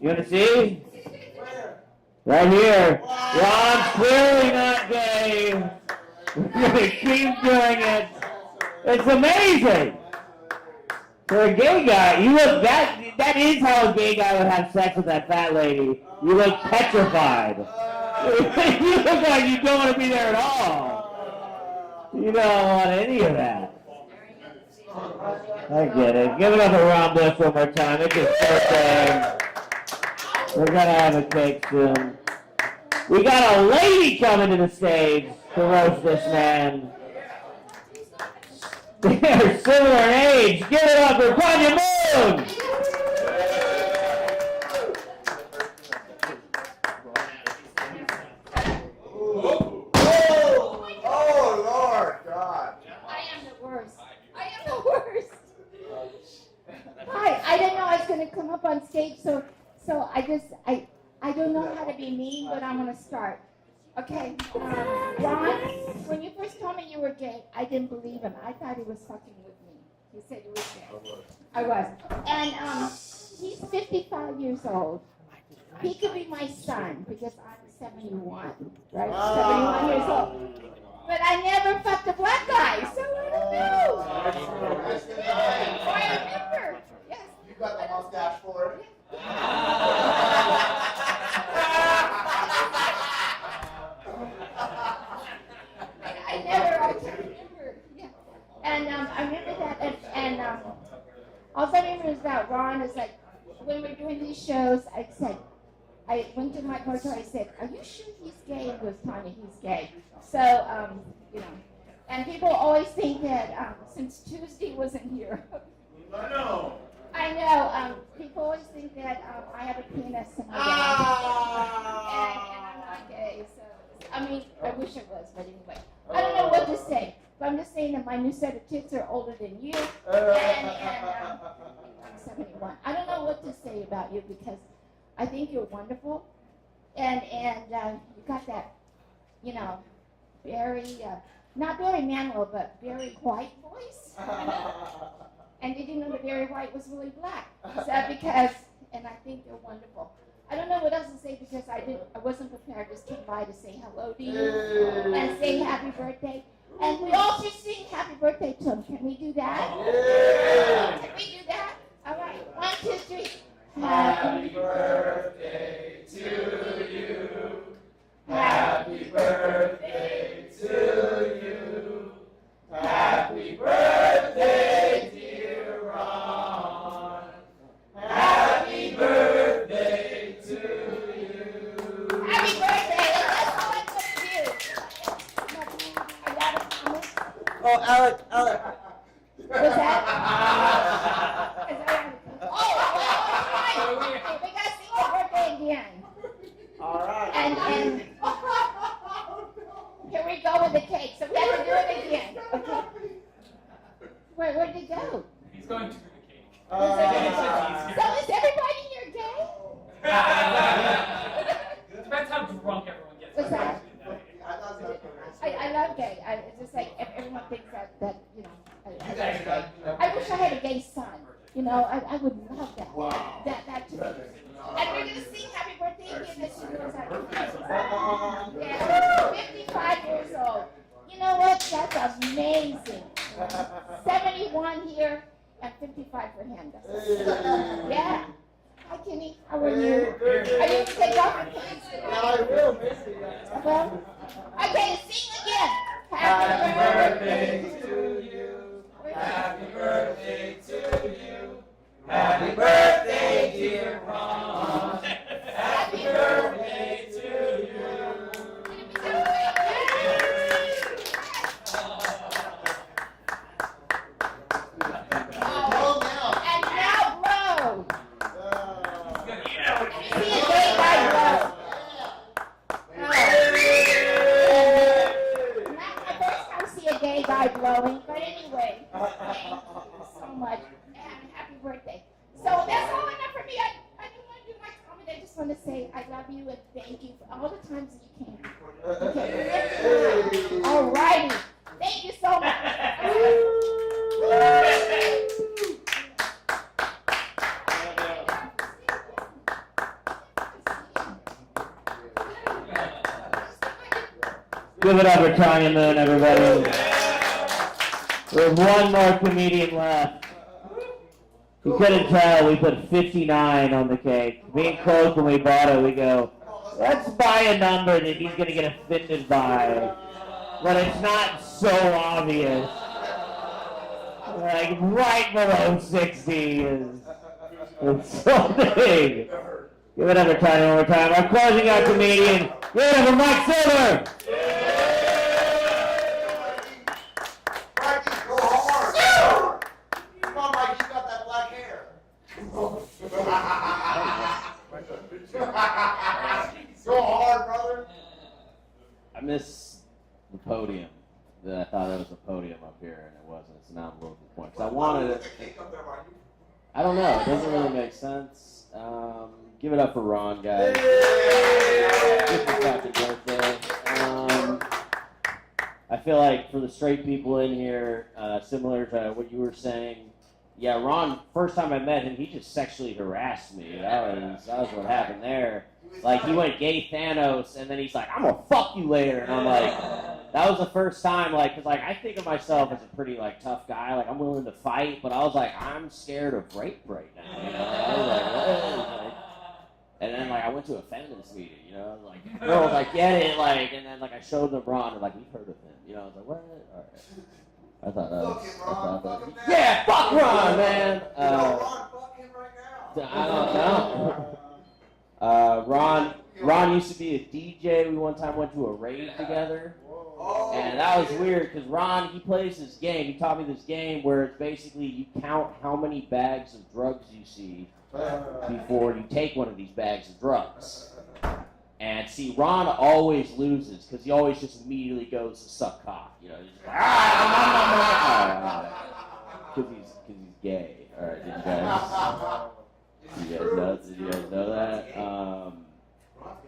You want to see? Right here. Ron's clearly not gay. We're going to keep doing it. It's amazing. For a gay guy, you look, that is how a gay guy would have sex with that fat lady. You look petrified. You look like you don't want to be there at all. You don't want any of that. I get it. Give it up for Ron Bush one more time. It's his birthday. We're going to have a cake soon. We got a lady coming to the stage to roast this man. They're similar in age. Give it up for Tanya Moon! Oh, Lord God. I am the worst. I am the worst. Hi, I didn't know I was going to come up on stage, so I don't know how to be mean, but I'm going to start. Okay, Ron, when you first told me you were gay, I didn't believe him. I thought he was fucking with me. He said he was gay. I was. And he's 55 years old. He could be my son because I'm 71, right? 71 years old. But I never fucked a black guy, so I don't know. I remember. Yes. You got the mustache for it? I can't remember. Yeah. And I remember that. And all I remember is that Ron is like, when we're doing these shows, I went to my partner, I said, are you sure he's gay? He goes, Tanya, he's gay. So, you know, and people always think that since Tuesday wasn't here. I know. I know. People always think that I have a penis and I'm not gay. So, I mean, I wish I was, but anyway. I don't know what to say. But I'm just saying that my new set of tits are older than you. And I'm 71. I don't know what to say about you because I think you're wonderful. And you got that, you know, very, not Barry Manilow, but Barry White voice. And did you know that Barry White was really black? So and I think you're wonderful. I don't know what else to say because I wasn't prepared. I just came by to say hello to you and say happy birthday. And we all should sing happy birthday to him. Can we do that? Can we do that? All right. 1, 2, 3. Happy birthday to you. Happy birthday to you. Happy birthday, dear Ron. Happy birthday to you. Happy birthday. That's all I'm going to do. I got a comment. Oh, Alec. What's that? Oh, we got to sing your birthday again. All right. And here we go with the cake. So we have to do it again. Okay. Where'd he go? He's going to the cake. So is everybody here gay? Depends how drunk everyone gets. What's that? I love gay. It's just like everyone thinks that you know. I wish I had a gay son. You know, I would love that. Wow. That too. And we're gonna sing happy birthday again as soon as I can. Yeah, 55 years old. You know what? That's amazing. 71 here and 55 for him. Yeah. Hi, Kenny. How are you? Are you going to take off your pants? I will miss you. Well, okay, sing again. Happy birthday to you. Happy birthday to you. Happy birthday, dear Ron. Happy birthday to you. And now blow. See a gay guy blow. Not my first time see a gay guy blowing, but anyway, thank you so much. And happy birthday. So that's all enough for me. I don't want to do my comment. I just want to say I love you and thank you for all the times that you came. Okay. All righty. Thank you so much. Give it up for Tanya Moon, everybody. We have one more comedian left. You couldn't tell, we put 59 on the cake. Me and Coke, when we bought it, we go, let's buy a number that he's going to get offended by. But it's not so obvious. Like, right below 60 is so big. Give it up for Tanya one more time. Our closing out comedian, give it up for Mike Silver. Mikey, go hard. Come on, Mike, you got that black hair. Go hard, brother. I miss the podium. I thought that was a podium up here, and it wasn't. So now I'm a little disappointed. 'Cause I wanted it. I don't know. It doesn't really make sense. Give it up for Ron, guys. This is happy birthday. I feel like for the straight people in here, similar to what you were saying, yeah, Ron, first time I met him, he just sexually harassed me. That was what happened there. Like, he went gay Thanos, and then he's like, I'm gonna fuck you later. And I'm like, that was the first time, like, because, like, I think of myself as a pretty, like, tough guy. Like, I'm willing to fight, but I was like, I'm scared of rape right now, you know? I was like, what? And then, like, I went to a feminist meeting, you know? Like, girls, like, get it, like, and then, like, I showed them Ron, and, like, we've heard of him. You know, I was like, what? All right. I thought that was, yeah, fuck Ron, man! Ron, fuck him right now. I don't know. Ron used to be a DJ. We one time went to a rave together. And that was weird because Ron, he plays this game. He taught me this game where it's basically you count how many bags of drugs you see before you take one of these bags of drugs. And see, Ron always loses because he always just immediately goes to suck cock. You know, he's just like, because he's gay. All right, did you guys know that?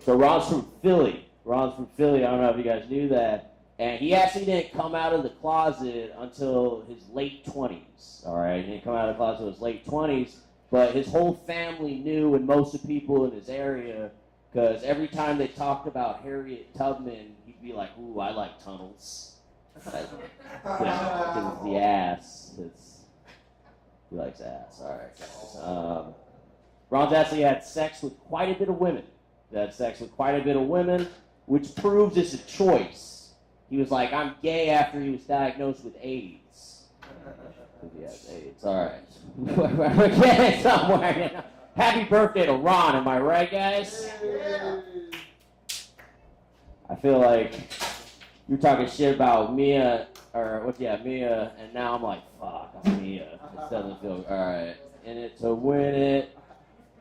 So Ron's from Philly. I don't know if you guys knew that. And he actually didn't come out of the closet until his late 20s. All right, he didn't come out of the closet until his late 20s. But his whole family knew, and most of the people in his area, because every time they talked about Harriet Tubman, he'd be like, ooh, I like tunnels. Because it's the ass. He likes ass. All right, guys. Ron's actually had sex with quite a bit of women. Which proves it's a choice. He was like, I'm gay after he was diagnosed with AIDS. He has AIDS. All right. We're getting somewhere, you know. Happy birthday to Ron, am I right, guys? I feel like you're talking shit about Mia, Mia, and now I'm like, fuck, I'm Mia. This doesn't feel, all right. In it to win it.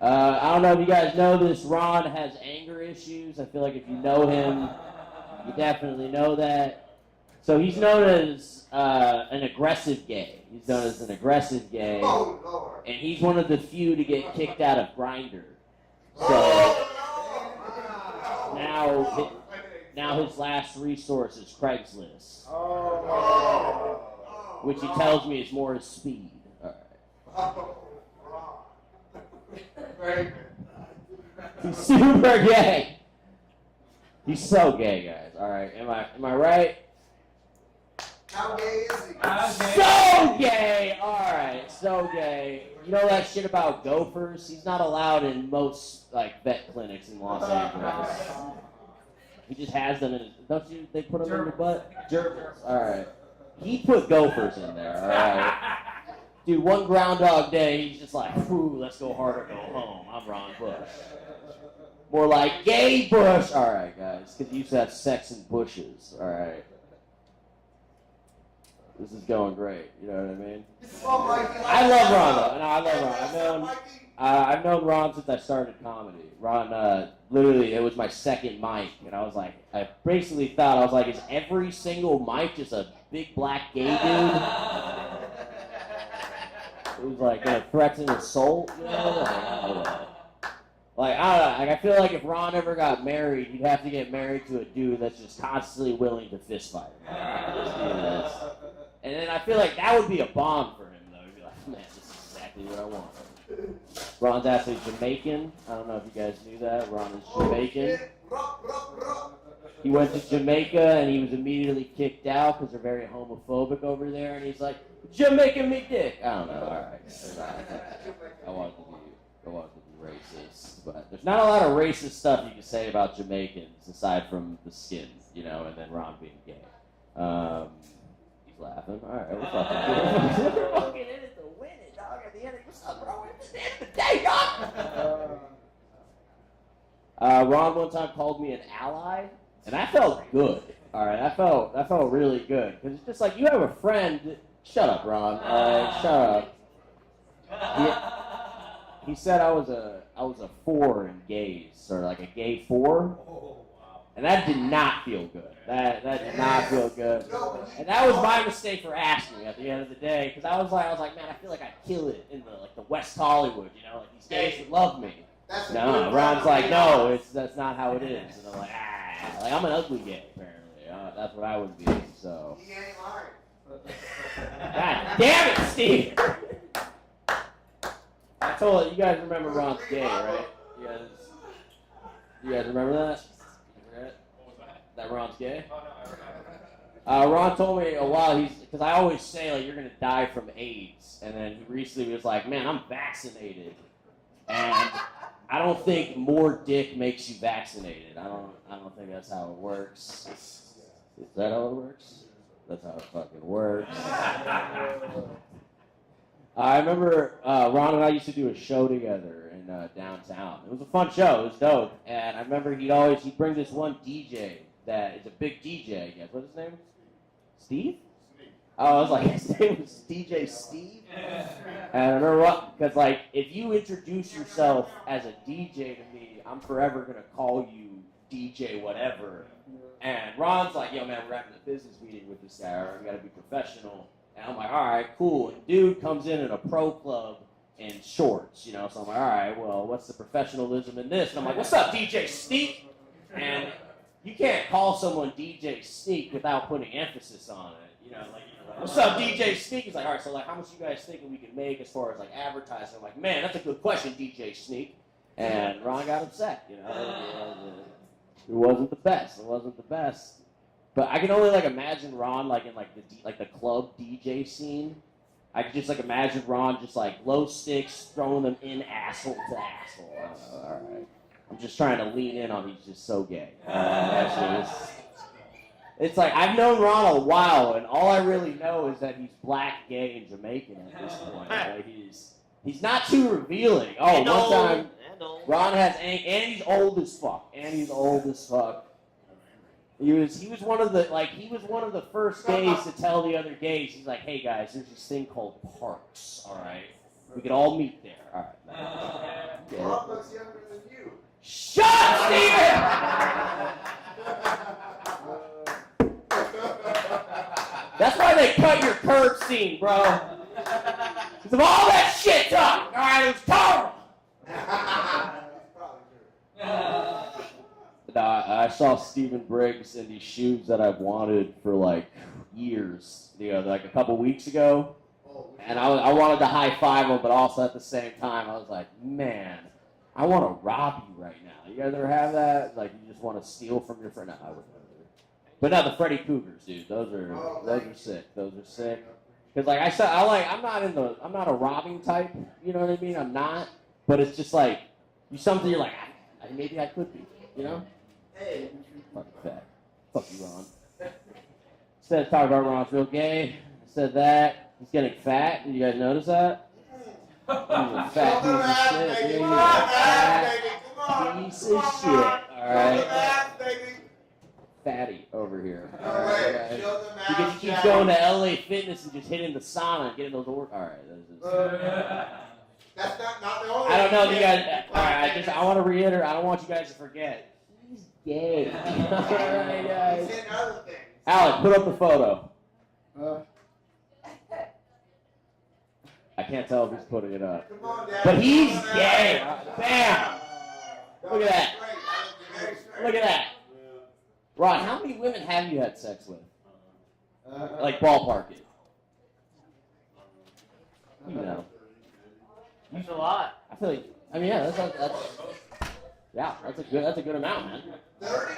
I don't know if you guys know this, Ron has anger issues. I feel like if you know him, you definitely know that. So he's known as an aggressive gay. Oh, Lord. And he's one of the few to get kicked out of Grindr. So now his last resource is Craigslist, which he tells me is more his speed. All right. He's super gay. He's so gay, guys. All right, am I right? How gay is he? So gay! Alright, so gay. You know that shit about gophers? He's not allowed in most, like, vet clinics in Los Angeles. He just has them in his... Don't you... They put them in your butt? Gerbils. Alright. He put gophers in there, alright? Dude, one Groundhog Day, he's just like, ooh, let's go hard or go home. I'm Ron Bush. More like gay Bush! Alright, guys, because you used to have sex in bushes, alright? This is going great, you know what I mean? I love Ron, though. No, I love Ron. I've known Ron since I started comedy. Ron, literally, it was my second mic, and I was like, I basically thought, I was like, is every single mic just a big black gay dude? It was like a threat to his soul, you know? I don't know. Like, I don't know. Like, I feel like if Ron ever got married, he'd have to get married to a dude that's just constantly willing to fist fight. And then I feel like that would be a bond for him, though. He'd be like, man, this is exactly what I want. Ron's actually Jamaican. I don't know if you guys knew that. Ron is Jamaican. he went to Jamaica and he was immediately kicked out because they're very homophobic over there. And he's like, Jamaican me dick. I don't know. All right. I wanted to be racist, but there's not a lot of racist stuff you can say about Jamaicans aside from the skin, you know, and then Ron being gay. He's laughing. All right, we're fucking we're fucking in it to win it, dog. At the end of the day, dog. Ron one time called me an ally, and I felt good. All right, I felt really good because it's just like you have a friend. Shut up, Ron. Shut up. He said I was a 4 in gays, or like a gay 4, and that did not feel good. That did not feel good, and that was my mistake for asking at the end of the day because I was like, man, I feel like I'd kill it in the West Hollywood, you know, like these gays would love me. No, Ron's like, no, that's not how it is, and I'm like, like I'm an ugly gay apparently. That's what I would be. So. He ain't lying. God damn it, Steve! I told you guys remember Ron's gay, right? You guys remember that? What was that? That Ron's gay? Oh, no, I remember. Ron told me a while, because I always say, like, you're going to die from AIDS. And then he recently was like, man, I'm vaccinated. And I don't think more dick makes you vaccinated. I don't think that's how it works. Is that how it works? That's how it fucking works. I remember Ron and I used to do a show together in downtown. It was a fun show. It was dope. And I remember he'd bring this one DJ that is a big DJ, I guess. What's his name? Steve? Oh, I was like, his name was DJ Steve? And I remember because, like, if you introduce yourself as a DJ to me, I'm forever going to call you DJ whatever. And Ron's like, yo, man, we're having a business meeting with this guy. We got to be professional. And I'm like, all right, cool. And dude comes in a pro club in shorts, you know. So I'm like, all right, well, what's the professionalism in this? And I'm like, what's up, DJ Sneak? And you can't call someone DJ Sneak without putting emphasis on it, you know. Like, what's up, DJ Sneak? He's like, all right, so like, how much you guys thinking we can make as far as like advertising? I'm like, man, that's a good question, DJ Sneak. And Ron got upset, you know. It wasn't the best. It wasn't the best. But I can only like imagine Ron like in like the club DJ scene. I could just like imagine Ron just like glow sticks throwing them in asshole to asshole. All right, I'm just trying to lean in on he's just so gay. It's like I've known Ron a while, and all I really know is that he's black, gay, and Jamaican at this point. Like he's not too revealing. Oh, one time Ron has and he's old as fuck. He was one of the first gays to tell the other gays. He's like, hey guys, there's this thing called parks. All right, we could all meet there. All right. Ron looks younger than you. Shut up, Steven! That's why they cut your curb scene, bro. Because of all that shit talk. All right, it was total. I saw Stephen Briggs in these shoes that I've wanted for like years, like a couple weeks ago, and I wanted to high five him, but also at the same time I was like, man, I want to rob you right now. You guys ever have that? Like you just want to steal from your friend? No, I would never. But no, the Freddy Cougars, dude. Those are sick. Those are sick. Because like I'm not a robbing type. You know what I mean? I'm not. But it's just like something you're like, maybe I could be. You know? Hey. Fucking fat. Fuck you, Ron. Instead of talking about Ron's real gay, I said that. He's getting fat. Did you guys notice that? He's a fat piece of shit. Come on, baby. Come on. Piece of shit. Alright. Baby. Fatty over here. No way. Show them He out, keeps Daddy. going to LA Fitness and just hitting the sauna and getting those orders. Alright. That's not the only I don't know if you thing. guys. I want to reiterate. I don't want you guys to forget. He's gay. Alright, guys. He's in other things. Alec, put up the photo. I can't tell if he's putting it up. Come on, Daddy. But he's Come on, gay. Daddy. Bam. Look at that. Straight. Very straight. Look at that. Ron, how many women have you had sex with? Like ballpark it. You know. That's a lot. I feel like. I mean, yeah, that's a good amount, man. 30?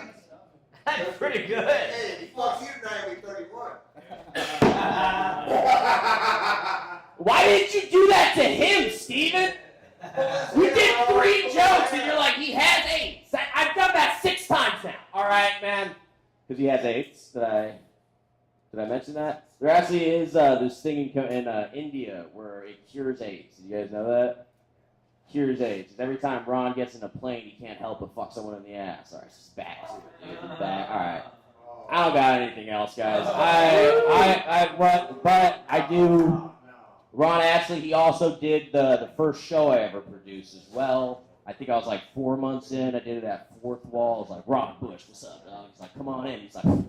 That's pretty good. Hey, if he fucks you tonight, he'll be 31. Why didn't you do that to him, Steven? We did 3 jokes and you're like, he has 8. I've done that 6 times now. All right, man. Because he has 8. Did I mention that? There actually is this thing in India where it cures AIDS. Did you guys know that? Cures AIDS. Every time Ron gets in a plane, he can't help but fuck someone in the ass. All right, it's back. Back. All right. I don't got anything else, guys. But I do. Ron Ashley, he also did the first show I ever produced as well. I think I was like 4 months in. I did it at Fourth Wall. I was like, Ron Bush, what's up, dog? He's like, come on in. He's like, you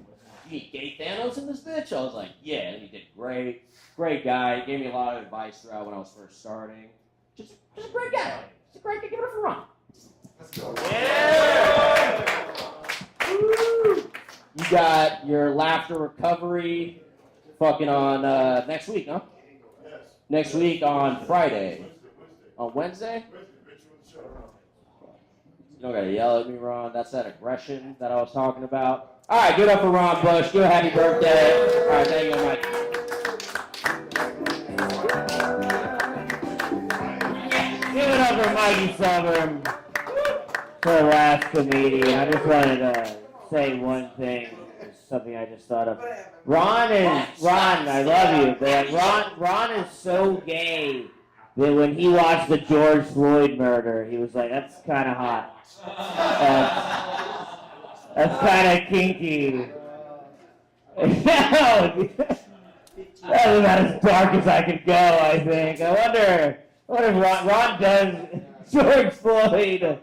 need gay Thanos in this bitch? I was like, yeah. And he did great. Great guy. He gave me a lot of advice throughout when I was first starting. Just a great guy. Just a great guy. Give it up for Ron. Let's go. Yeah. Woo. You got your laughter recovery fucking on next week, huh? Next week on Friday. On Wednesday? You don't gotta yell at me, Ron. That's that aggression that I was talking about. All right, give it up for Ron Bush. Give a happy birthday. All right, thank you, Mike. Give it up for Mikey Suburban, for the last comedian. I just wanted to say one thing. Something I just thought of. Ron, I love you, but Ron is so gay that when he watched the George Floyd murder, he was like, that's kind of hot. That's kind of kinky. That's about as dark as I could go, I think. I wonder if Ron does George Floyd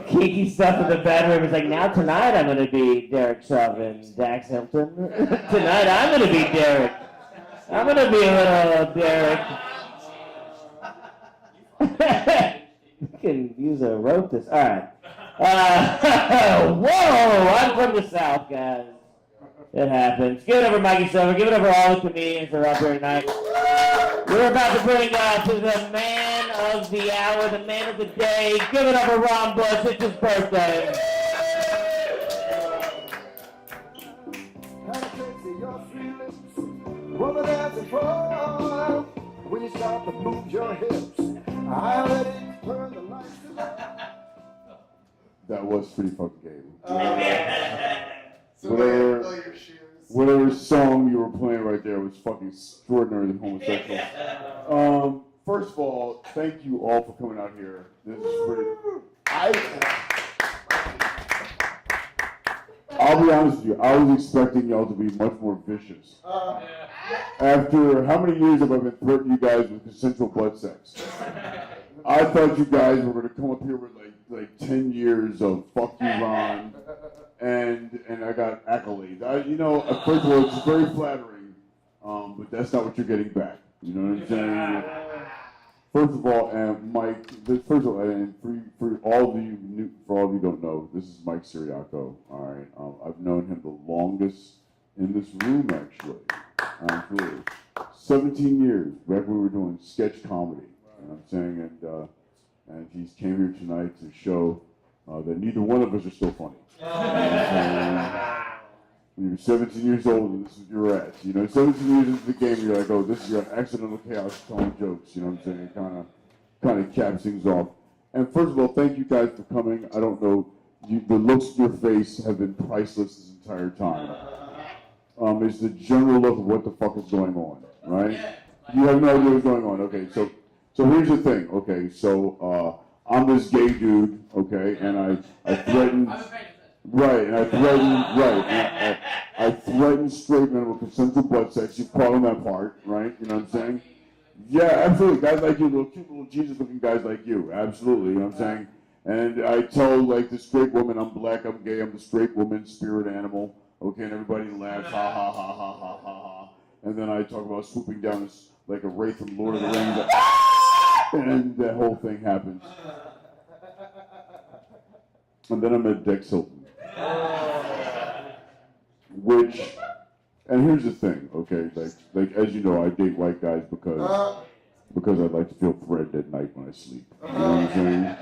kinky stuff in the bedroom. It's like, now tonight I'm going to be Derek Chubb and Dax Hilton. Tonight I'm going to be Derek. I'm going to be a little Derek. You can use a rope this. All right. Whoa! I'm from the South, guys. It happens. Give it up for Mikey Silver. Give it up for all the comedians that are up here tonight. We're about to bring to the man of the hour, the man of the day. Give it up for Ron Bush. It's his birthday. Woman, that's a fall. When you start to move your hips, I let it turn the lights. That was pretty fucking gay. So fill your shoes. Whatever song you were playing right there was fucking extraordinarily homosexual. First of all, thank you all for coming out here. This is pretty. I'll be honest with you. I was expecting y'all to be much more vicious. After how many years have I been threatening you guys with consensual blood sex? I thought you guys were going to come up here with like 10 years of fuck you, Ron, and I got accolades. First of all, it's very flattering, but that's not what you're getting back. You know what I'm saying? First of all, Mike. First of all, and for all of you who don't know, this is Mike Siriaco. All right, I've known him the longest in this room, actually. Really, 17 years back when we were doing sketch comedy. You know what I'm saying? And he came here tonight to show that neither one of us are still funny. When you're 17 years old and this is where you're at. 17 years into the game, you're like, oh, this is your accidental chaos telling jokes. You know what I'm saying? It kind of caps things off. And first of all, thank you guys for coming. I don't know, the looks on your face have been priceless this entire time. It's the general look of what the fuck is going on, right? You have no idea what's going on. Okay, so here's the thing. Okay, so I'm this gay dude. Okay, and I threatened. Right, and I threatened straight men with consensual blood sex. You caught on that part, right? You know what I'm saying? Yeah, absolutely. Guys like you, cute little Jesus-looking guys like you, absolutely. You know what I'm saying? And I tell this great woman, I'm black, I'm gay, I'm the straight woman, spirit animal. Okay, and everybody laughs, ha ha ha ha ha ha ha. And then I talk about swooping down like a wraith from Lord of the Rings, and that whole thing happens. And then I'm at Dex Hilton. And here's the thing, okay, like as you know, I date white guys because I like to feel threatened at night when I sleep. You know what I'm saying?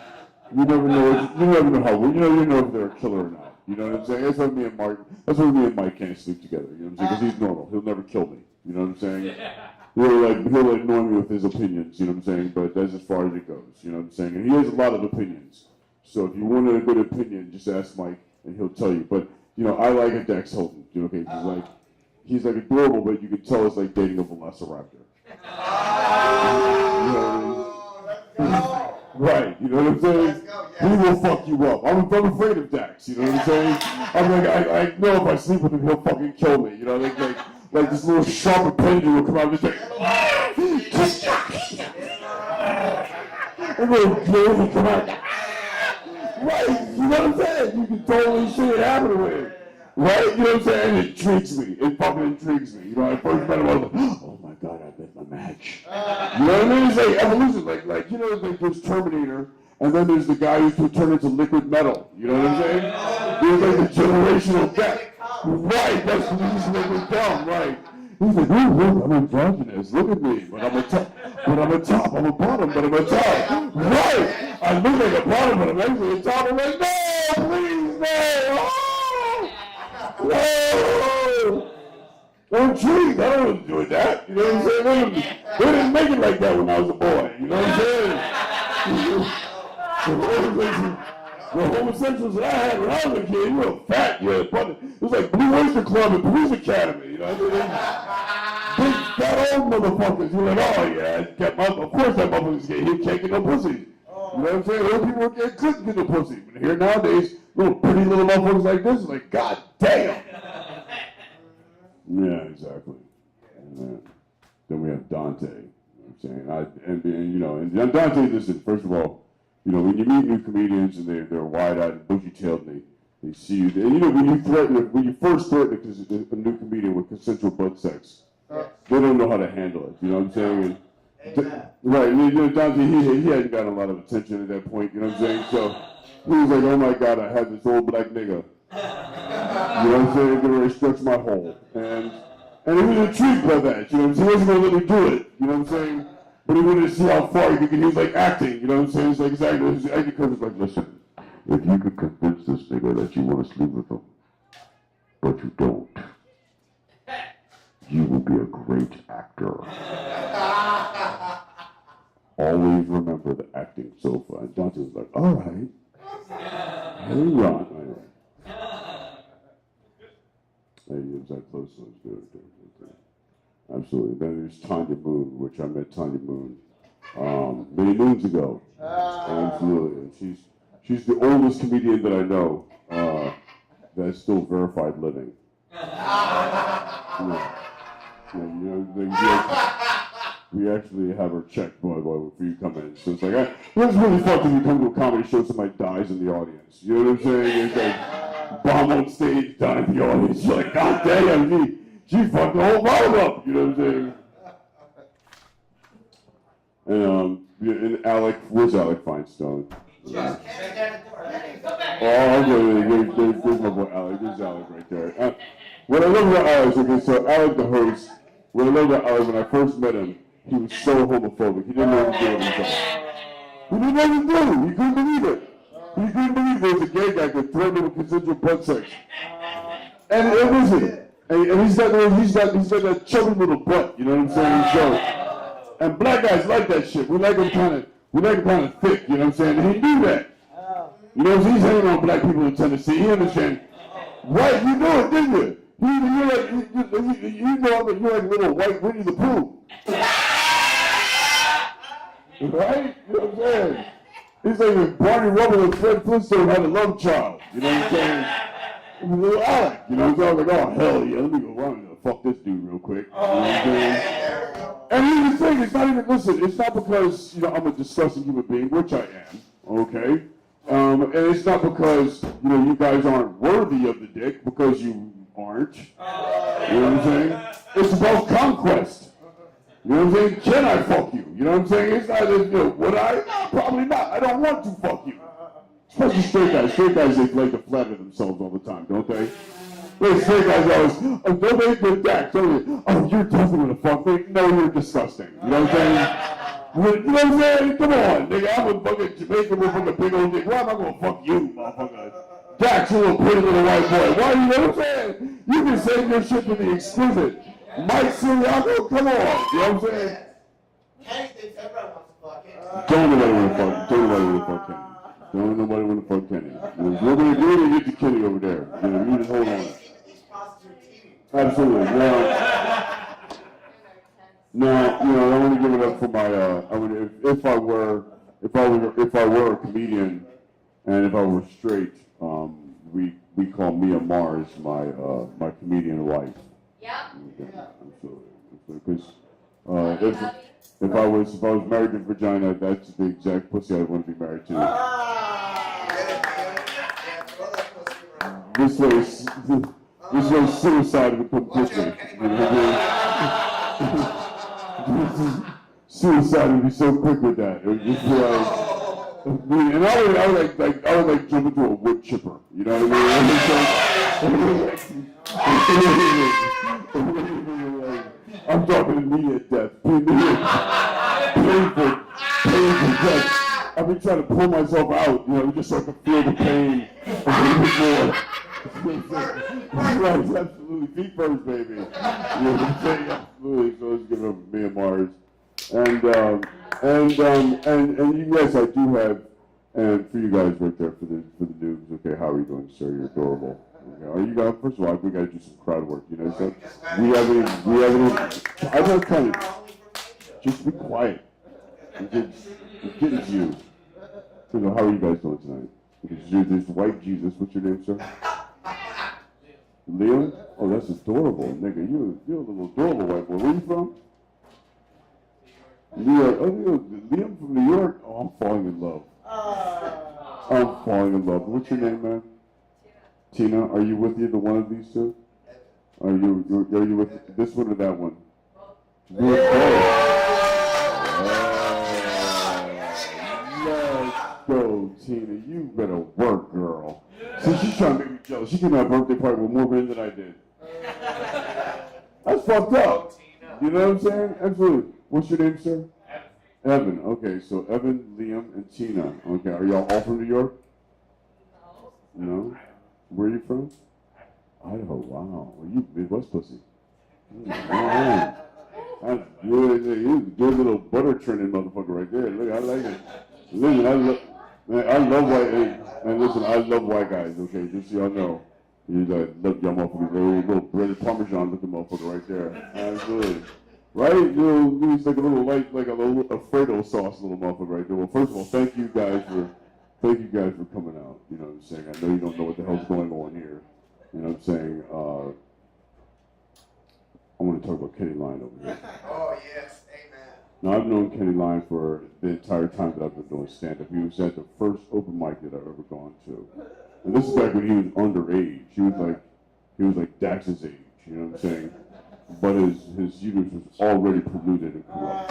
You never know if they're a killer or not. You know what I'm saying? That's why me and Mike can't sleep together. You know what I'm saying? Because he's normal. He'll never kill me. You know what I'm saying? He'll annoy me with his opinions. You know what I'm saying? But that's as far as it goes. You know what I'm saying? And he has a lot of opinions. So if you want a good opinion, just ask Mike, and he'll tell you. But I like a Dex Hilton. You know, okay? He's like adorable, but you can tell it's like dating a velociraptor. You know what I mean? Right, you know what I'm saying? Let's go, yes. He will fuck you up. I'm afraid of Dax, you know what I'm saying? I'm like, I know if I sleep with him, he'll fucking kill me, you know, like this little sharp appendage will come out and just like, and then will come out, right, you know what I'm saying? You can totally see it happening with him, right, you know what I'm saying? It intrigues me, it fucking intrigues me, you know, I first met him, I was like, oh my God, I met my match. You know what I mean? It's like evolution, like there's Terminator, and then there's the guy who turned into liquid metal. You know what I'm saying? There's like the generational gap. Right, that's he's liquid dumb, right? He's like, ooh, I'm androgynous. Look at me, but I'm a top, I'm a bottom, but I'm a top. Right, I look like a bottom, but I'm actually a top. I'm like, no, please, no. Oh, no. I'm intrigued. I don't want to do that. You know what I'm saying? They didn't make it like that when I was a boy. You know what I'm saying? The homosexuals that I had when I was a kid, you were fat, you had fun. It was like Blue Oyster Club and Police Academy. You know what I mean? Big fat old motherfuckers. You're like, oh yeah, of course that motherfuckers get hit taking no pussy. You know what I'm saying? Old people couldn't get no pussy. But here nowadays, little pretty little motherfuckers like this, like, God damn. Yeah, exactly. And then we have Dante. You know what I'm saying? And Dante, listen, first of all, when you meet new comedians and they're wide-eyed and bushy-tailed and they see you, and when you first threaten a new comedian with consensual butt sex, they don't know how to handle it. You know what I'm saying? Right, and Dante, he hadn't gotten a lot of attention at that point. You know what I'm saying? So he was like, oh my God, I had this old black nigga. You know what I'm saying? They already stretched my hole. And he was intrigued by that. You know what I'm saying? He wasn't going to let me do it. You know what I'm saying? But he wanted to see how far he could get. He was like acting. You know what I'm saying? It's like exactly. His acting coach was like, listen, if you could convince this nigga that you want to sleep with him, but you don't, you will be a great actor. Always remember the acting sofa. And Dante was like, all right. Hey, Ron. Hey, it was that close, so it's good. Absolutely. Then there's Tanya Moon, which I met Tanya Moon many moons ago. Absolutely. And she's the oldest comedian that I know that's still verified living. We actually have her checked before you come in. So it's like, it's really fun when you come to a comedy show, somebody dies in the audience. You know what I'm saying? It's like, bomb on stage, die in the audience. You're like, God damn, she fucked the whole vibe up. You know what I'm saying? And Alec, where's Alec Feinstein? Just Oh, there's my boy Alec. There's Alec right there. What I love about Alec, okay, so Alec the host, what I love about Alec, when I first met him, he was so homophobic. He didn't know what to do with himself. He didn't know what to do. He couldn't believe it. He couldn't believe there was a gay guy could threaten him with consensual butt sex. And it wasn't. And he's got that chubby little butt, you know what I'm saying? So, and black guys like that shit. We like him kind of thick, you know what I'm saying? And he knew that. You know, he's hanging on black people in Tennessee. He understands. Right, you know it, didn't you? You're like little white Winnie the Pooh. Right? You know what I'm saying? He's like if Barney Rubble and Fred Flintstone had a love child. You know what I'm saying? Little Alec, you know what I'm saying? I was like, oh, hell yeah, let me go run and fuck this dude real quick. You know what I'm saying? And here's the thing, it's not even, listen, it's not because, I'm a disgusting human being, which I am, okay? And it's not because, you guys aren't worthy of the dick, because you aren't. You know what I'm saying? It's about conquest. You know what I'm saying? Can I fuck you? You know what I'm saying? It's not, would I? No, probably not. I don't want to fuck you. Especially straight guys. Straight guys, they like to flatter themselves all the time, don't they? Those straight guys always, don't they get that? Oh, you're definitely gonna fuck me? No, you're disgusting. You know what I'm saying? You know what I'm saying? Come on, nigga. I'm a fucking Jamaican with fucking big old dick. Why am I gonna fuck you, motherfucker? Dax, you little pretty little white boy. Why, you know what I'm saying? You can save your shit for the exquisite. Mike Siriaco, come on. You know what I'm saying? Kenny thinks everyone wants to fuck him. Don't nobody want to fuck. Don't nobody want to fuck Kenny. Don't nobody want to fuck Kenny. We're gonna get to Kenny over there. You know, you just hold on. These prostitutes eating. Absolutely. Now, you know, I want to give it up for my. I would, if I were a comedian, and if I were straight, we call Mia Mars my comedian wife. Yeah. Okay, absolutely. Because if I was married to vagina, that's the exact pussy I want to be married to. This way suicide would come quickly. You know, suicide would be so quick with that. It would just be like, and I would jump into a wood chipper. You know what I mean? I'm talking immediate death. Painful death. I've been trying to pull myself out, you know, just so I can feel the pain a little bit more. Right, absolutely. Feet first, baby. You know what I'm saying? Absolutely. So let's give it up to Mia Mars. And yes, I do have, and for you guys right there for the news. Okay, how are you doing, sir? You're adorable. Okay, are you guys? First of all, we got to do some crowd work. You know, so we haven't. I don't kind of just be quiet. I'm getting to you. So, how are you guys doing tonight? Because you're this white Jesus. What's your name, sir? Leon? Oh, that's adorable, nigga. You're a little adorable white boy. Where you from? New York. Oh, Liam from New York. Oh, I'm falling in love. I'm falling in love. What's your name, man? Tina. Are you with either one of these two? Are you with this one or that one? You're both. Let's go, Tina. You better work, girl. See, she's trying to make me jealous. She came to my birthday party with more men than I did. That's fucked up. You know what I'm saying? Absolutely. What's your name, sir? Evan. Okay, so Evan, Liam, and Tina. Okay, are y'all all from New York? No. Where are you from? Idaho. Wow. Are you Midwest pussy? Wow. That's good. You good little butter churning motherfucker right there. Look, I like it. Listen, I love white. And listen, I love white guys. Okay, just so y'all know. You look, y'all motherfuckers, little breaded Parmesan looking motherfucker right there. Absolutely. Right? It's like a little light, like a little Alfredo sauce little motherfucker right there. Well, first of all, thank you guys for coming out. You know what I'm saying? I know you don't know what the hell's going on here. You know what I'm saying? I want to talk about Kenny Line over here. Oh, yes. Amen. Now, I've known Kenny Line for the entire time that I've been doing stand-up. He was at the first open mic that I've ever gone to. And this is back when he was underage. He was like Dax's age, you know what I'm saying? But his uterus was already polluted and corrupt.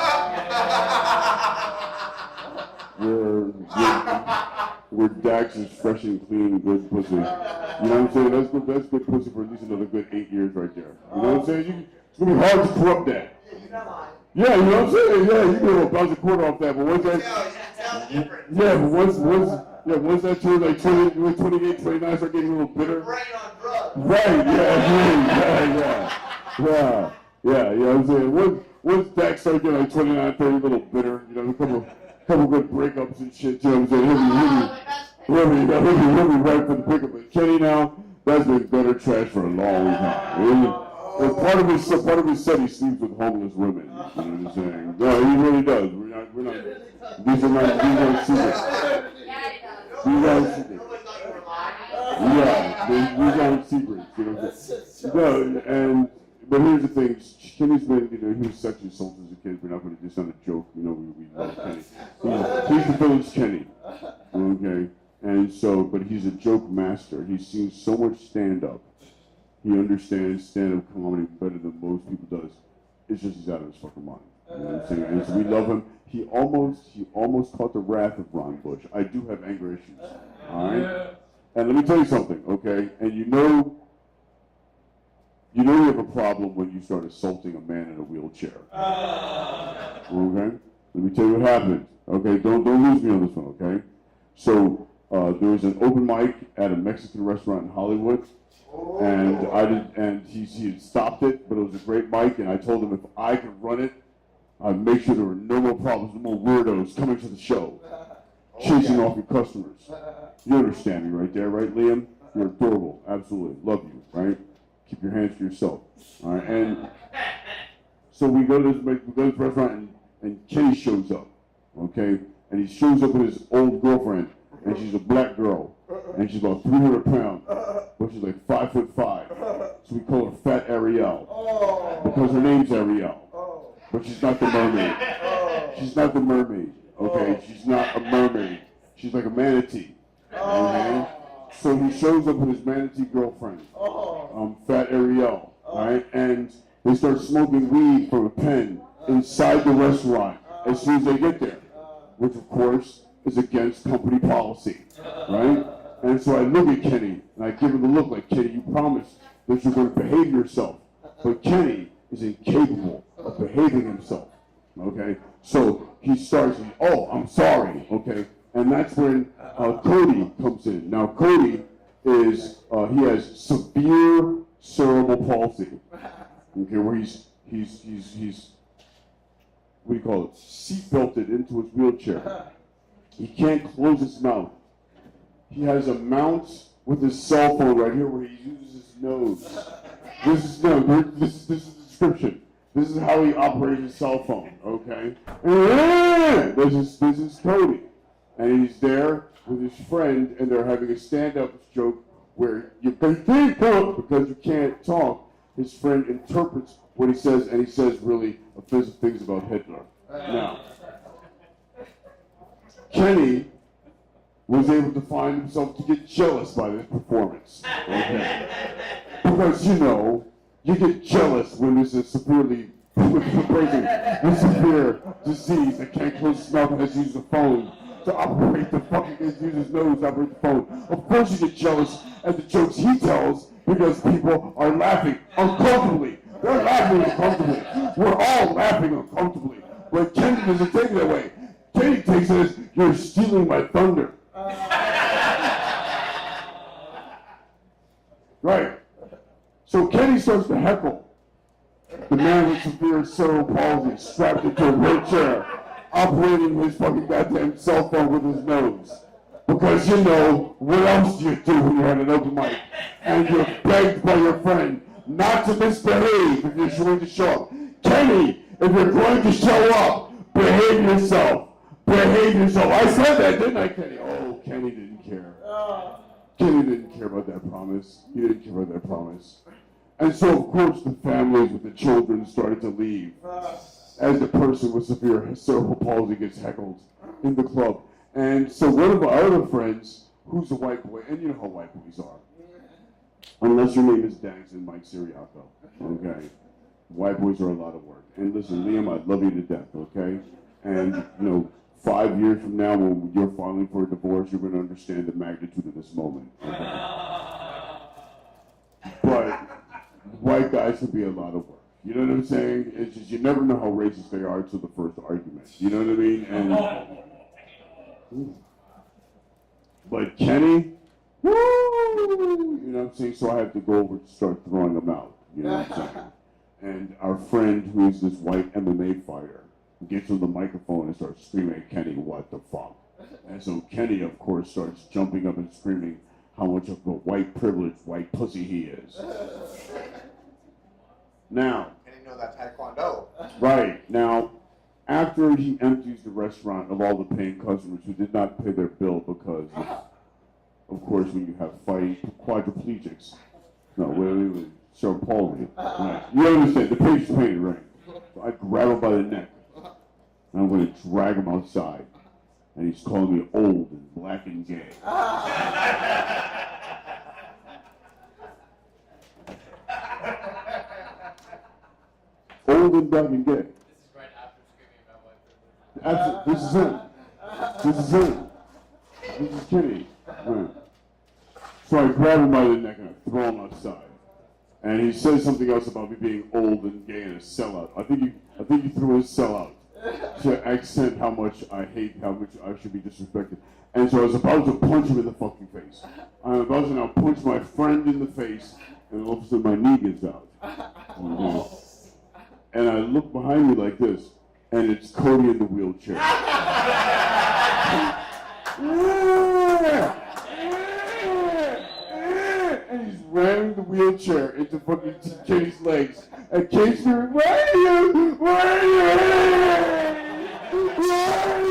Where Dax is fresh and clean and good pussy. You know what I'm saying? That's good pussy for at least another good 8 years right there. You know what I'm saying? It's gonna be hard to corrupt that. Yeah, you're not lying. Yeah, you know what I'm saying? Yeah, you can go bounce a quarter off that, but once that, once that turns like 20, 28, 29, start getting a little bitter. Brain on drugs. Right, yeah, you know what I'm saying? Once Dax started getting like 29, 30, a little bitter, you know, a couple good breakups and shit, you know what I'm saying? He'll be right for the pickup. But Kenny now, that's been gutter trash for a long time. And part of his set, he sleeps with homeless women. You know what I'm saying? No, he really does. We're not. These are secrets. These aren't secrets. Yeah, these aren't secrets. You know what I'm saying? But here's the thing. Kenny's been, he was sexually assaulted as a kid. We're not going to just on a joke. You know, we love Kenny. He's the village Kenny. Okay, and so, but he's a joke master. He's seen so much stand-up. He understands stand-up comedy better than most people does. It's just he's out of his fucking mind. You know what I'm saying? And so we love him. He almost caught the wrath of Ron Bush. I do have anger issues. All right? And let me tell you something, okay? And you know you have a problem when you start assaulting a man in a wheelchair. Okay? Let me tell you what happened. Okay, don't lose me on this one. Okay, so there was an open mic at a Mexican restaurant in Hollywood, and he had stopped it, but it was a great mic, and I told him if I could run it, I'd make sure there were no more problems, no more weirdos coming to the show, chasing off your customers. You understand me right there, right, Liam? You're adorable, absolutely, love you, right? Keep your hands to yourself, all right? And so we go to this restaurant, and Kenny shows up, okay? And he shows up with his old girlfriend, and she's a black girl, and she's about 300 pounds, but she's like 5'5". So we call her Fat Ariel, because her name's Ariel, but she's not the mermaid. She's not the mermaid, okay? She's not a mermaid. She's like a manatee, okay? So he shows up with his manatee girlfriend, Fat Ariel, right? And they start smoking weed from a pen inside the restaurant as soon as they get there, which of course is against company policy, right? And so I look at Kenny, and I give him the look like, Kenny, you promised that you're going to behave yourself. But Kenny is incapable of behaving himself, okay? So he starts, oh, I'm sorry, okay? And that's when Cody comes in. Now, Cody is, he has severe cerebral palsy, okay, where he's what do you call it, seatbelted into his wheelchair. He can't close his mouth. He has a mount with his cell phone right here where he uses his nose. This is the description. This is how he operates his cell phone, okay? This is Cody. And he's there with his friend, and they're having a stand-up joke where you can't talk because you can't talk. His friend interprets what he says, and he says really offensive things about Hitler. Now, Kenny was able to find himself to get jealous by this performance. Okay? Because, you get jealous when there's a severely person with severe disease that can't close his mouth and has to use the phone to operate the fucking, use his nose to operate the phone. Of course you get jealous at the jokes he tells because people are laughing uncomfortably. They're laughing uncomfortably. We're all laughing uncomfortably. But Kenny doesn't take it that way. Kenny takes it as, you're stealing my thunder. Right. So Kenny starts to heckle the man with severe cerebral palsy strapped into a wheelchair, operating his fucking goddamn cell phone with his nose. Because what else do you do when you're at an open mic? And you're begged by your friend not to misbehave if you're going to show up. Kenny, if you're going to show up, behave yourself. Behave yourself. I said that, didn't I, Kenny? Oh, Kenny didn't care. Kenny didn't care about that promise. He didn't care about that promise. And so, of course, the families with the children started to leave as the person with severe cerebral palsy gets heckled in the club. And so one of our other friends, who's a white boy, and you know how white boys are, unless your name is Dax and Mike Siriaco, okay? White boys are a lot of work. And listen, Liam, I love you to death, okay? And, 5 years from now, when you're filing for a divorce, you're going to understand the magnitude of this moment. Okay? But white guys can be a lot of work. You know what I'm saying? It's just you never know how racist they are until the first argument. You know what I mean? And but Kenny, woo! You know what I'm saying? So I have to go over to start throwing them out. You know what I'm saying? And our friend, who is this white MMA fighter, gets on the microphone and starts screaming at Kenny, "What the fuck?" And so Kenny, of course, starts jumping up and screaming how much of a white privileged white pussy he is. Now, Kenny knows that Taekwondo. right, now, after he empties the restaurant of all the paying customers who did not pay their bill because, of course, when you have fighting quadriplegics, wait, cerebral palsy, right? You understand, the patient's pain, right? So I grab him by the neck, and I'm going to drag him outside, and he's calling me old and black and gay. Old and black and gay. This is right after screaming about white privilege. This is him. This is him. This is Kenny. Right. So I grab him by the neck and I throw him outside. And he says something else about me being old and gay and a sellout. I think he threw his sellout to accent how much I hate, how much I should be disrespected. And so I was about to punch him in the fucking face. I'm about to now punch my friend in the face, and all of a sudden my knee gets out. And I look behind me like this, and it's Cody in the wheelchair. And he's ramming the wheelchair into fucking Kenny's legs. And Kenny's screaming, where are you? Where are you? Where are you?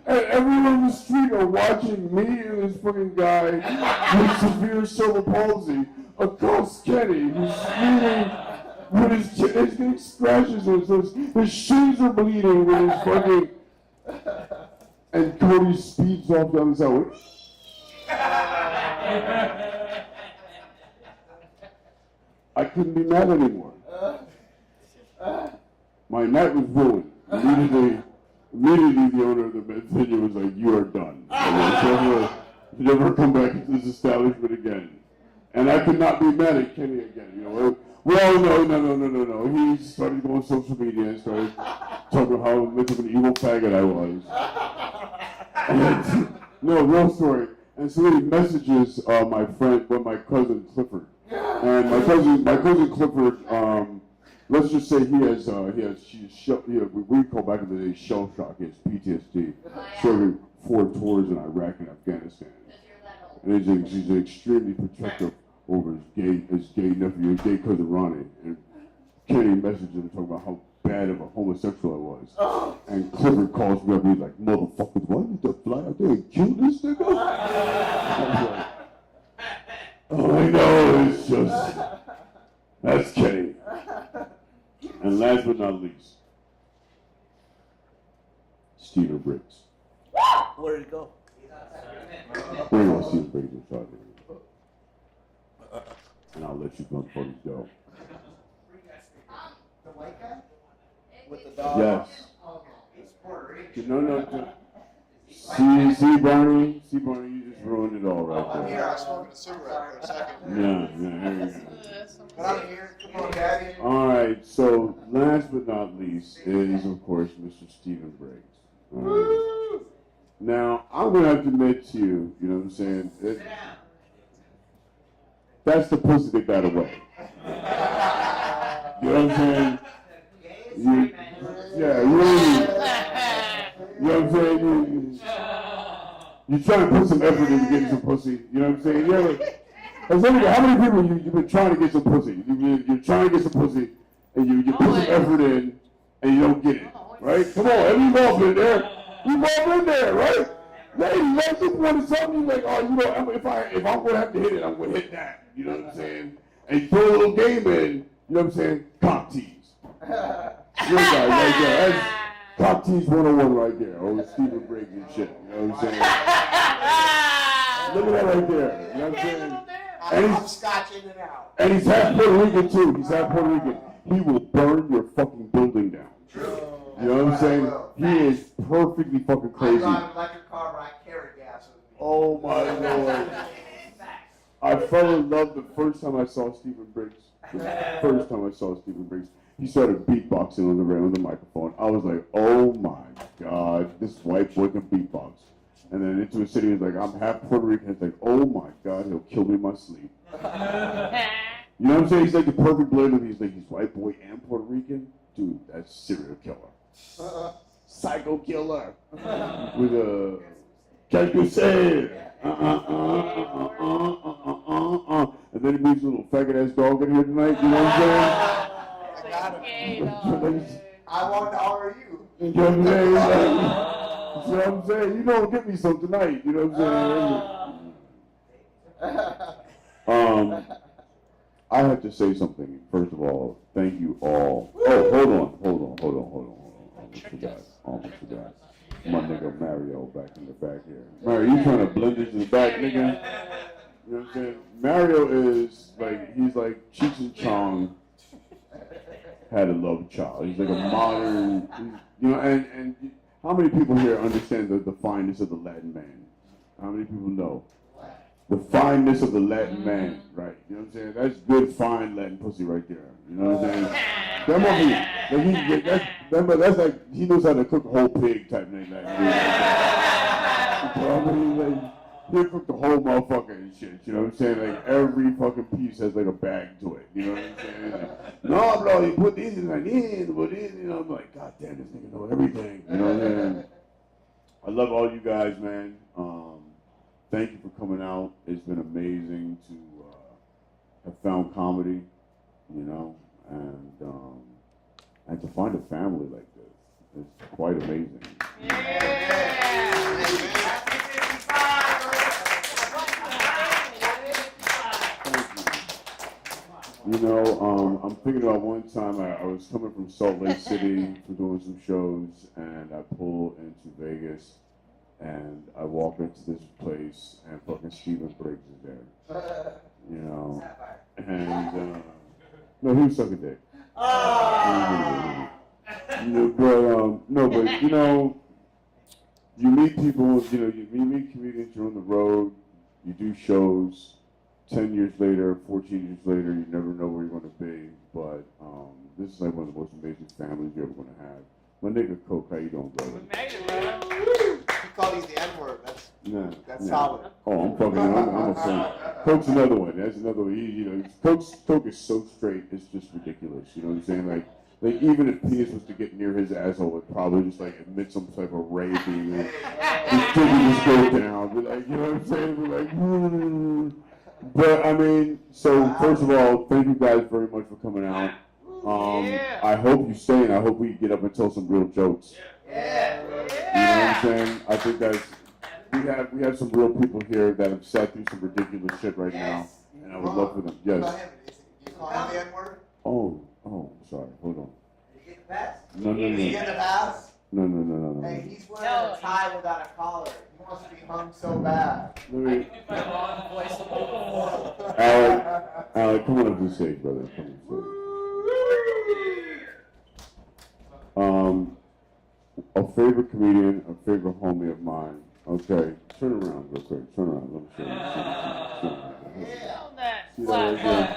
And everyone in the street are watching me and this fucking guy with severe cerebral palsy accost Kenny, who's screaming with his getting scratches and his shins are bleeding with his fucking. And Cody speeds off down the side. I couldn't be mad anymore. My night was ruined. Immediately the owner of the venue was like, "You are done. You never come back to this establishment again." And I could not be mad at Kenny again. You know, well, no. He started going on social media and started talking about how much of an evil faggot I was. And, no, real story. And so he messages my cousin Clifford. And my cousin Clifford, let's just say we call back in the day shell shock. He has PTSD. Serving 4 tours in Iraq and Afghanistan. And he's extremely protective over his gay nephew, his gay cousin Ronnie. And Kenny messaged him talking about how bad of a homosexual I was. And Clifford calls me up and he's like, "Motherfuckers, why did you fly out there and kill this nigga?" I was like, oh, I know, it's just, that's Kenny. And last but not least, Steven Briggs. Where did it go? Bring on Steven Briggs and shot him. And I'll let you motherfuckers go. The white guy? With the dog? Yes. He's Puerto Rican. No. See, Barney, you just ruined it all right I'm here, there. I was smoking a cigarette for a second. Yeah, here you go. But I'm here. Come on, Daddy. All right, so last but not least is, of course, Mr. Steven Briggs. All right. Now, I'm going to have to admit to you, you know what I'm saying? That's the pussy that got away. You know what I'm saying? You know what I'm saying? You try to put some effort into getting some pussy. You know what I'm saying? How many people you've been trying to get some pussy? You're trying to get some pussy, and you put some effort in, and you don't get it, right? Come on, every ball in there. You've all been there, right? Ladies, let's just want something like, oh, you know, if I'm going to have to hit it, I'm going to hit that. You know what I'm saying? And you throw a little game in, you know what I'm saying? Cock tease. Your guy right there. That's Cock tease 101 right there. Oh, Steven Briggs and shit. You know what I'm saying? Look at that right there. You know what I'm saying? I'm Scotch in and out. And he's half Puerto Rican too. He's half Puerto Rican. He will burn your fucking building down. True. You know what I'm saying? He is perfectly fucking I crazy. drive an electric car, but I carry gas with me. Oh my lord. I fell in love the first time I saw Steven Briggs. He started beatboxing on the microphone. I was like, oh my God, this white boy can beatbox. And then into a city, he was like, I'm half Puerto Rican. It's like, oh my God, he'll kill me in my sleep. You know what I'm saying? He's like the perfect blend of he's white boy and Puerto Rican. Dude, that's serial killer. Psycho killer. With a, can you say? And then he moves a little faggot ass dog in here tonight. You know what I'm saying? I got him. I want to honor you. You know what I'm saying? You know what I'm saying? You don't get me some tonight. You know what I'm saying? I have to say something. First of all, thank you all. Oh, hold on. Almost forgot. My nigga Mario back in the back here. Mario, you trying to blend into the back, nigga? You know what I'm saying? Mario is like, he's like Cheech and Chong had a love child. He's like a modern, you know, and how many people here understand the fineness of the Latin man? How many people know? the fineness of the Latin man, right? You know what I'm saying? That's good, fine Latin pussy right there. You know what I'm saying? That's like, he knows how to cook a whole pig type thing. Like, he'll cook the whole motherfucker and shit. You know what I'm saying? Like, every fucking piece has like a bag to it. You know what I'm saying? Like, no, bro, you put this in like this, put this. You know, I'm like, God damn, this nigga know everything. You know what I'm saying? I love all you guys, man. Thank you for coming out. It's been amazing to have found comedy, you know, and to find a family like this. It's quite amazing. You know, I'm thinking about one time I was coming from Salt Lake City for doing some shows, and I pulled into Vegas, and I walk into this place, and fucking Stephen Briggs is there. You know, and no, he was sucking dick. But you know, you meet people. You know, you meet comedians. You're on the road. You do shows. 10 years later, 14 years later, you never know where you're going to be. But this is like one of the most amazing families you're ever going to have. My nigga Coke, how you doing, brother? You call these the N-word. That's solid. Oh, I'm fucking. I'm a fan. Coke's another one. That's another one. You know, Coke is so straight. It's just ridiculous. You know what I'm saying? Like even if penis was to get near his asshole, it probably just like emit some type of ray beam. His dick would just go down. But like, you know what I'm saying? But like. But I mean, so first of all, thank you guys very much for coming out. I hope you stay, and I hope we get up and tell some real jokes. You know what I'm saying? I think that we have some real people here that have sat through some ridiculous shit right now, and I would love for them. Yes. You call him the N-word? Oh, sorry. Hold on. Did you get the pass? No. Did you get the pass? No. Hey, he's wearing a tie without a collar. He wants to be hung so bad. Alec, come on up to the stage, brother. Come on to the stage. A favorite comedian, a favorite homie of mine. Okay, turn around real quick. Turn around. Let me show you. See that right there?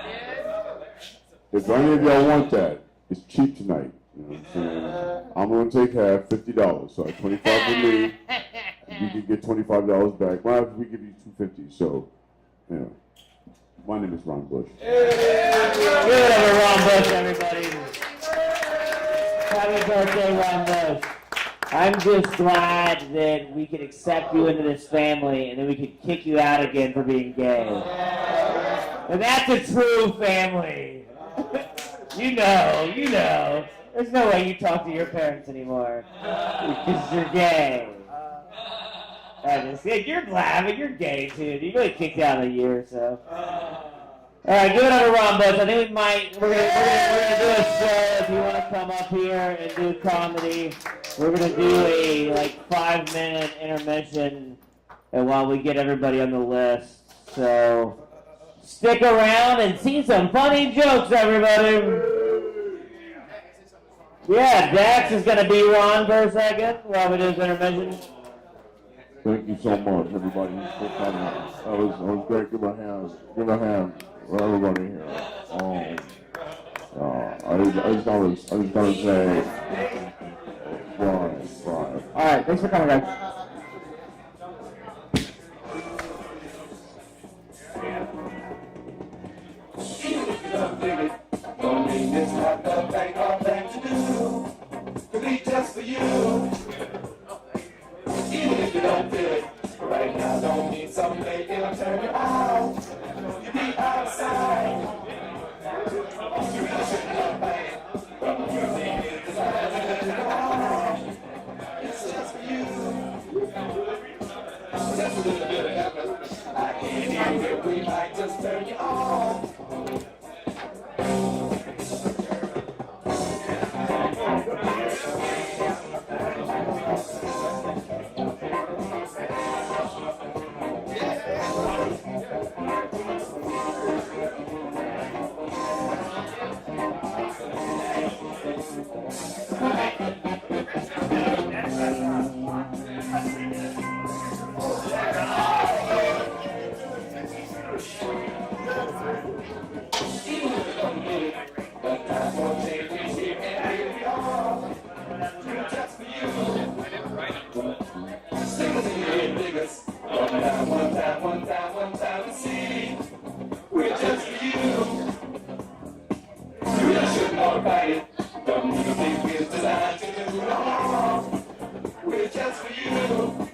If any of y'all want that, it's cheap tonight. You know what I'm saying? I'm going to take half, $50. So $25 for me. You can get $25 back. Well, we give you $250. So, anyway. My name is Ron Bush. Give it up for Ron Bush, everybody. Happy birthday, Ron Bush. I'm just glad that we could accept you into this family and then we could kick you out again for being gay. And that's a true family. You know. There's no way you talk to your parents anymore because you're gay. You're laughing, you're gay too. You really kicked out in a year or so. Alright, give it up to Ron Bush. I think we're gonna do a show if you want to come up here and do comedy. We're gonna do a 5-minute intermission and while we get everybody on the list. So stick around and see some funny jokes, everybody. Yeah, Dax is gonna be Ron for a second while we do this intermission. Thank you so much, everybody. That was great. Give a hand for everybody here. I just gotta say, bye. All right, thanks for coming, guys. Don't mean it's not the thing or thing to do. Could be just for you. Even if you don't feel it right now, don't mean someday it'll turn you out. You be outside. You really shouldn't have pain. But the first thing is it's just for you. Just a little bit of heaven. I can't hear it. We might just turn you on. it just for you.